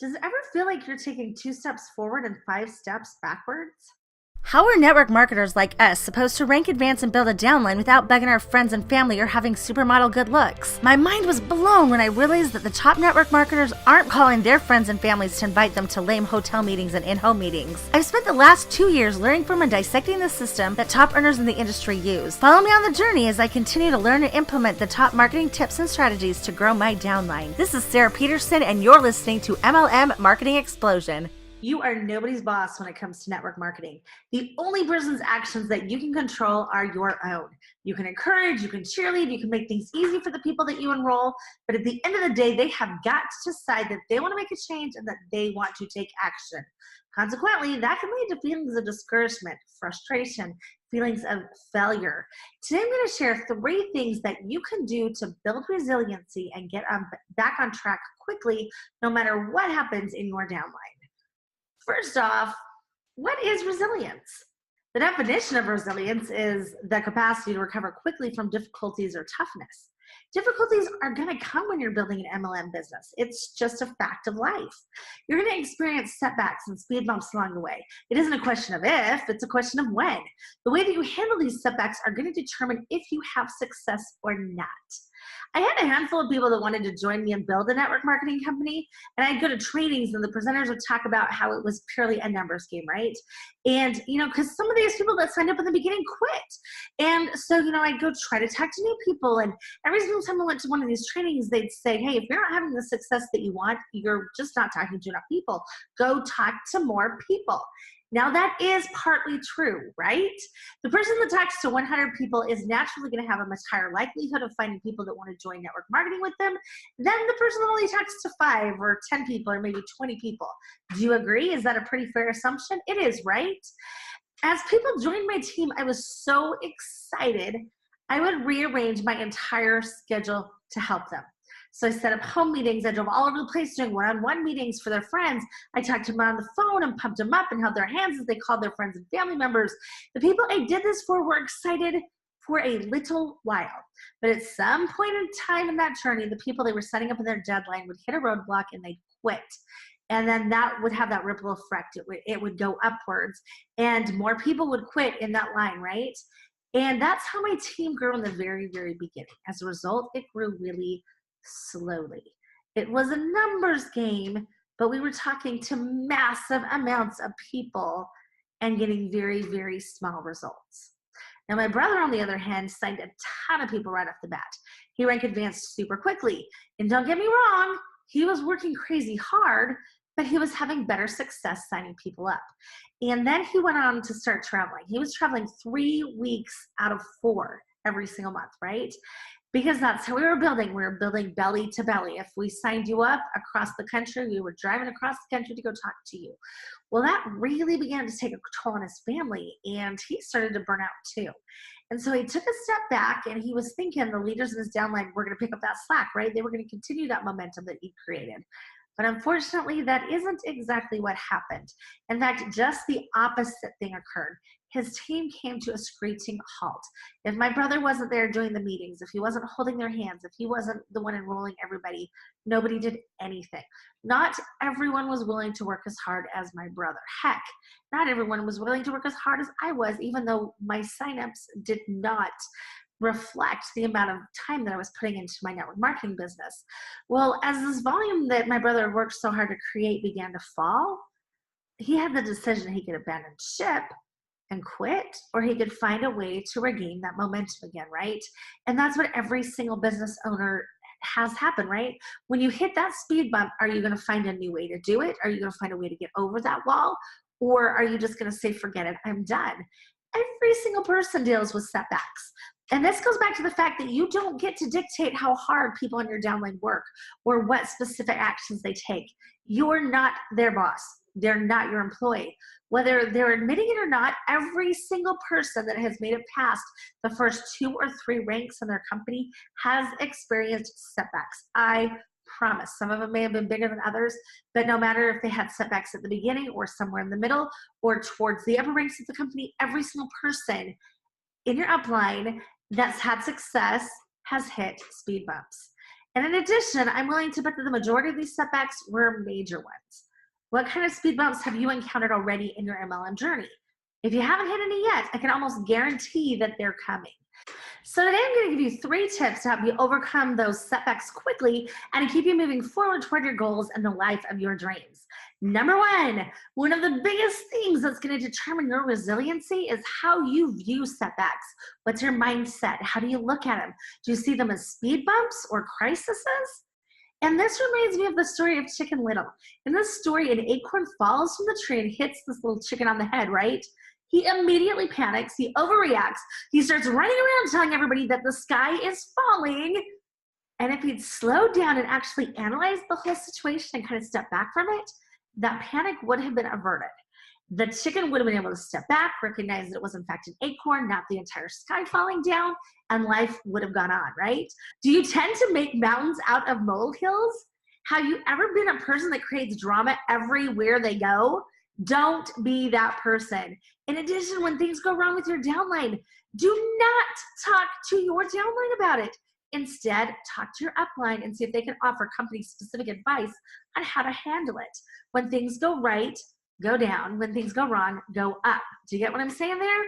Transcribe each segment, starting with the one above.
Does it ever feel like you're taking two steps forward and five steps backwards? How are network marketers like us supposed to rank, advance, and build a downline without begging our friends and family or having supermodel good looks? My mind was blown when I realized that the top network marketers aren't calling their friends and families to invite them to lame hotel meetings and in-home meetings. I've spent the last 2 years learning from and dissecting the system that top earners in the industry use. Follow me on the journey as I continue to learn and implement the top marketing tips and strategies to grow my downline. This is Sarah Peterson, and you're listening to MLM Marketing Explosion. You are nobody's boss when it comes to network marketing. The only person's actions that you can control are your own. You can encourage, you can cheerlead, you can make things easy for the people that you enroll, but at the end of the day, they have got to decide that they want to make a change and that they want to take action. Consequently, that can lead to feelings of discouragement, frustration, feelings of failure. Today, I'm going to share 3 things that you can do to build resiliency and get back on track quickly, no matter what happens in your downline. First off, what is resilience? The definition of resilience is the capacity to recover quickly from difficulties or toughness. Difficulties are going to come when you're building an MLM business. It's just a fact of life. You're going to experience setbacks and speed bumps along the way. It isn't a question of if, it's a question of when. The way that you handle these setbacks are going to determine if you have success or not. I had a handful of people that wanted to join me and build a network marketing company, and I'd go to trainings and the presenters would talk about how it was purely a numbers game, right? And, because some of these people that signed up in the beginning quit. And so, I'd go try to talk to new people, and every single time I went to one of these trainings, they'd say, hey, if you're not having the success that you want, you're just not talking to enough people. Go talk to more people. Now that is partly true, right? The person that talks to 100 people is naturally going to have a much higher likelihood of finding people that want to join network marketing with them than the person that only talks to 5 or 10 people or maybe 20 people. Do you agree? Is that a pretty fair assumption? It is, right? As people joined my team, I was so excited. I would rearrange my entire schedule to help them. So I set up home meetings. I drove all over the place doing one-on-one meetings for their friends. I talked to them on the phone and pumped them up and held their hands as they called their friends and family members. The people I did this for were excited for a little while. But at some point in time in that journey, the people they were setting up in their deadline would hit a roadblock and they'd quit. And then that would have that ripple effect. It would go upwards and more people would quit in that line, right? And that's how my team grew in the very, very beginning. As a result, it grew really slowly. It was a numbers game, but we were talking to massive amounts of people and getting very, very small results. Now, my brother, on the other hand, signed a ton of people right off the bat. He rank advanced super quickly. And don't get me wrong, he was working crazy hard, but he was having better success signing people up. And then he went on to start traveling. He was traveling 3 weeks out of 4 every single month, right? Because that's how we were building. We were building belly to belly. If we signed you up across the country, we were driving across the country to go talk to you. Well, that really began to take a toll on his family, and he started to burn out too. And so he took a step back, and he was thinking the leaders in his downline were going to pick up that slack, right? They were going to continue that momentum that he created. But unfortunately, that isn't exactly what happened. In fact, just the opposite thing occurred. His team came to a screeching halt. If my brother wasn't there doing the meetings, if he wasn't holding their hands, if he wasn't the one enrolling everybody, nobody did anything. Not everyone was willing to work as hard as my brother. Heck, not everyone was willing to work as hard as I was, even though my signups did not reflect the amount of time that I was putting into my network marketing business. Well, as this volume that my brother worked so hard to create began to fall, he had the decision he could abandon ship and quit, or he could find a way to regain that momentum again, right? And that's what every single business owner has happen, right? When you hit that speed bump, are you going to find a new way to do it? Are you going to find a way to get over that wall? Or are you just going to say, forget it, I'm done? Every single person deals with setbacks. And this goes back to the fact that you don't get to dictate how hard people on your downline work or what specific actions they take. You're not their boss. They're not your employee. Whether they're admitting it or not, every single person that has made it past the first 2 or 3 ranks in their company has experienced setbacks. I promise. Some of them may have been bigger than others, but no matter if they had setbacks at the beginning or somewhere in the middle or towards the upper ranks of the company, every single person in your upline that's had success has hit speed bumps. And in addition, I'm willing to bet that the majority of these setbacks were major ones. What kind of speed bumps have you encountered already in your MLM journey? If you haven't hit any yet, I can almost guarantee that they're coming. So today I'm going to give you 3 tips to help you overcome those setbacks quickly and to keep you moving forward toward your goals and the life of your dreams. Number 1, one of the biggest things that's going to determine your resiliency is how you view setbacks. What's your mindset? How do you look at them? Do you see them as speed bumps or crises? And this reminds me of the story of Chicken Little. In this story, an acorn falls from the tree and hits this little chicken on the head, right? He immediately panics, he overreacts, he starts running around telling everybody that the sky is falling. And if he'd slowed down and actually analyzed the whole situation and kind of stepped back from it, that panic would have been averted. The chicken would have been able to step back, recognize that it was in fact an acorn, not the entire sky falling down, and life would have gone on, right? Do you tend to make mountains out of molehills? Have you ever been a person that creates drama everywhere they go? Don't be that person. In addition, when things go wrong with your downline, do not talk to your downline about it. Instead, talk to your upline and see if they can offer company-specific advice on how to handle it. When things go right, go down. When things go wrong, go up. Do you get what I'm saying there?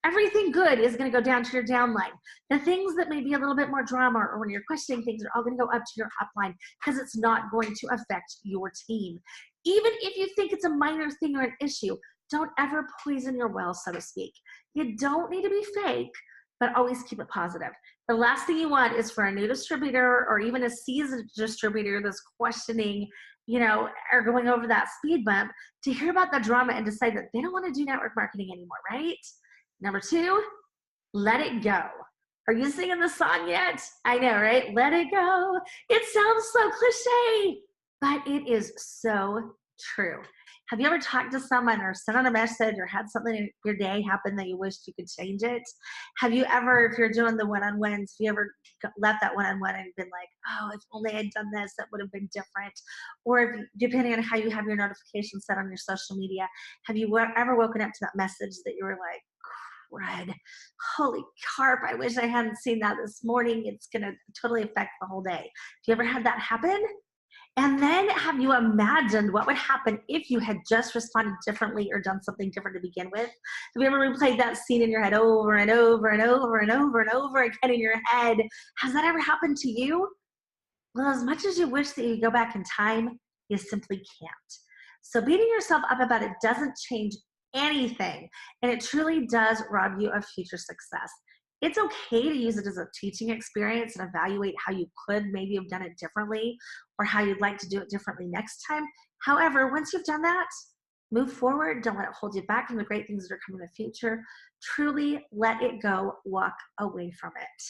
Everything good is going to go down to your downline. The things that may be a little bit more drama or when you're questioning things are all going to go up to your upline because it's not going to affect your team. Even if you think it's a minor thing or an issue, don't ever poison your well, so to speak. You don't need to be fake, but always keep it positive. The last thing you want is for a new distributor or even a seasoned distributor that's questioning, or going over that speed bump to hear about the drama and decide that they don't want to do network marketing anymore, right? Number 2, let it go. Are you singing the song yet? I know, right? Let it go. It sounds so cliche, but it is so true. Have you ever talked to someone or sent out a message or had something in your day happen that you wished you could change it? Have you ever, if you're doing the one-on-ones, have you ever left that one-on-one and been like, oh, if only I'd done this, that would have been different? Or if, depending on how you have your notifications set on your social media, have you ever woken up to that message that you were like, crud, holy carp, I wish I hadn't seen that this morning. It's going to totally affect the whole day. Have you ever had that happen? And then have you imagined what would happen if you had just responded differently or done something different to begin with? Have you ever replayed that scene in your head over and over and over and over and over again in your head? Has that ever happened to you? Well, as much as you wish that you could go back in time, you simply can't. So beating yourself up about it doesn't change anything, and it truly does rob you of future success. It's okay to use it as a teaching experience and evaluate how you could maybe have done it differently or how you'd like to do it differently next time. However, once you've done that, move forward. Don't let it hold you back from the great things that are coming in the future. Truly let it go. Walk away from it.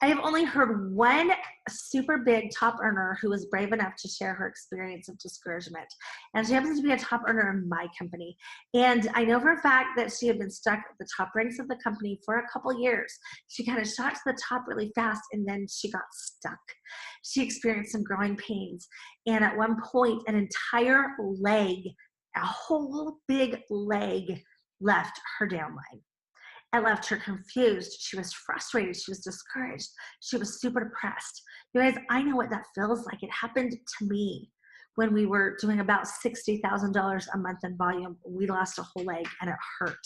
I have only heard one super big top earner who was brave enough to share her experience of discouragement. And she happens to be a top earner in my company. And I know for a fact that she had been stuck at the top ranks of the company for a couple years. She kind of shot to the top really fast and then she got stuck. She experienced some growing pains. And at one point, an entire leg, a whole big leg left her downline. It left her confused. She was frustrated. She was discouraged. She was super depressed. You guys, I know what that feels like. It happened to me when we were doing about $60,000 a month in volume. We lost a whole leg and it hurt.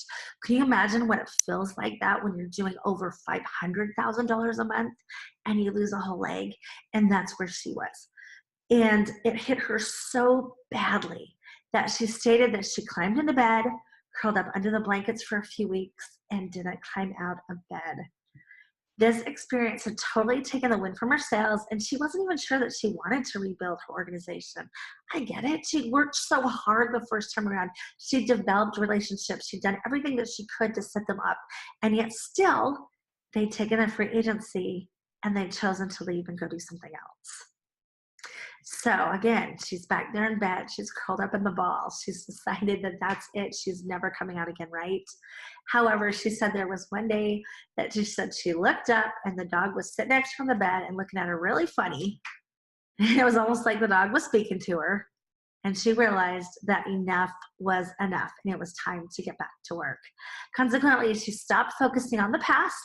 Can you imagine what it feels like that when you're doing over $500,000 a month and you lose a whole leg? And that's where she was. And it hit her so badly that she stated that she climbed into bed, curled up under the blankets for a few weeks, and didn't climb out of bed. This experience had totally taken the wind from her sails, and she wasn't even sure that she wanted to rebuild her organization. I get it. She worked so hard the first time around. She developed relationships. She'd done everything that she could to set them up, and yet still, they'd taken a free agency, and they'd chosen to leave and go do something else. So again, she's back there in bed. She's curled up in the ball. She's decided that that's it. She's never coming out again, right? However, she said there was one day that she said she looked up and the dog was sitting next to her on the bed and looking at her really funny. It was almost like the dog was speaking to her. And she realized that enough was enough and it was time to get back to work. Consequently, she stopped focusing on the past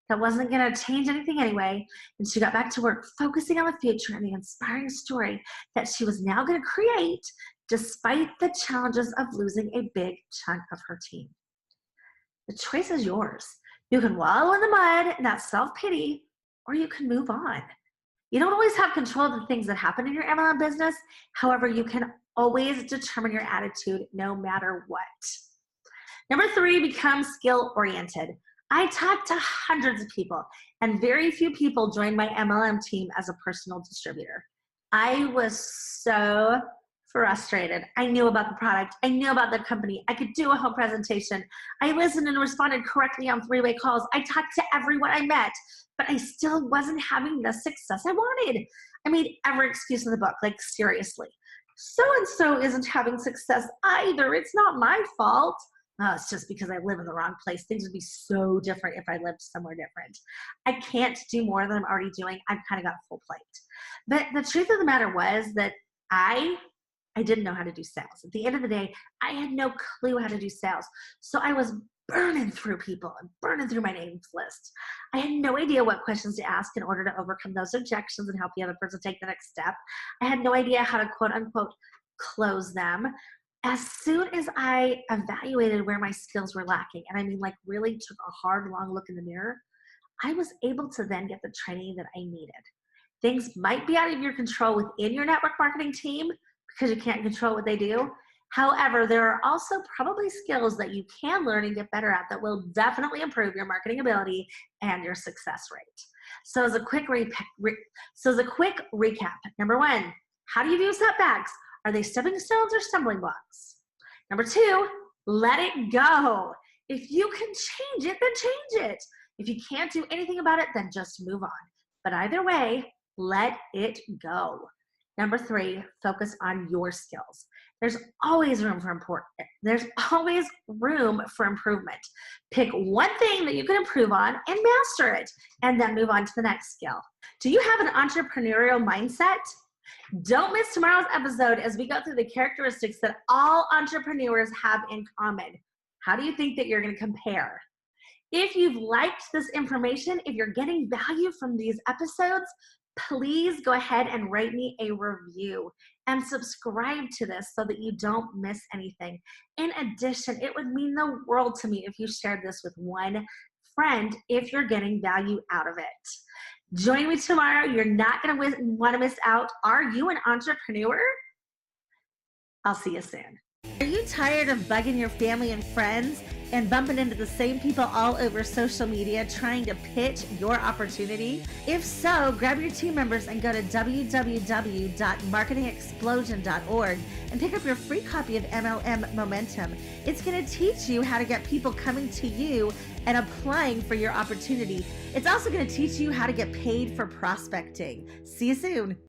that wasn't going to change anything anyway. And she got back to work, focusing on the future and the inspiring story that she was now going to create despite the challenges of losing a big chunk of her team. The choice is yours. You can wallow in the mud and that self-pity, or you can move on. You don't always have control of the things that happen in your MLM business. However, you can always determine your attitude no matter what. Number 3, become skill-oriented. I talked to hundreds of people, and very few people joined my MLM team as a personal distributor. I was so frustrated. I knew about the product. I knew about the company. I could do a home presentation. I listened and responded correctly on 3-way calls. I talked to everyone I met, but I still wasn't having the success I wanted. I made every excuse in the book, like seriously. So-and-so isn't having success either. It's not my fault. Oh, it's just because I live in the wrong place. Things would be so different if I lived somewhere different. I can't do more than I'm already doing. I've kind of got a full plate. But the truth of the matter was that I didn't know how to do sales. At the end of the day, I had no clue how to do sales. So I was burning through people and burning through my names list. I had no idea what questions to ask in order to overcome those objections and help the other person take the next step. I had no idea how to quote unquote close them. As soon as I evaluated where my skills were lacking, and I mean like really took a hard, long look in the mirror, I was able to then get the training that I needed. Things might be out of your control within your network marketing team because you can't control what they do. However, there are also probably skills that you can learn and get better at that will definitely improve your marketing ability and your success rate. So as a quick recap, number 1, how do you view setbacks? Are they stepping stones or stumbling blocks? Number 2, let it go. If you can change it, then change it. If you can't do anything about it, then just move on. But either way, let it go. Number 3, focus on your skills. There's always room for improvement. Pick one thing that you can improve on and master it, and then move on to the next skill. Do you have an entrepreneurial mindset? Don't miss tomorrow's episode as we go through the characteristics that all entrepreneurs have in common. How do you think that you're going to compare? If you've liked this information, if you're getting value from these episodes, please go ahead and write me a review and subscribe to this so that you don't miss anything. In addition, it would mean the world to me if you shared this with one friend if you're getting value out of it. Join me tomorrow. You're not going to want to miss out. Are you an entrepreneur? I'll see you soon. Are you tired of bugging your family and friends and bumping into the same people all over social media trying to pitch your opportunity? If so, grab your team members and go to www.marketingexplosion.org and pick up your free copy of MLM Momentum. It's going to teach you how to get people coming to you and applying for your opportunity. It's also going to teach you how to get paid for prospecting. See you soon.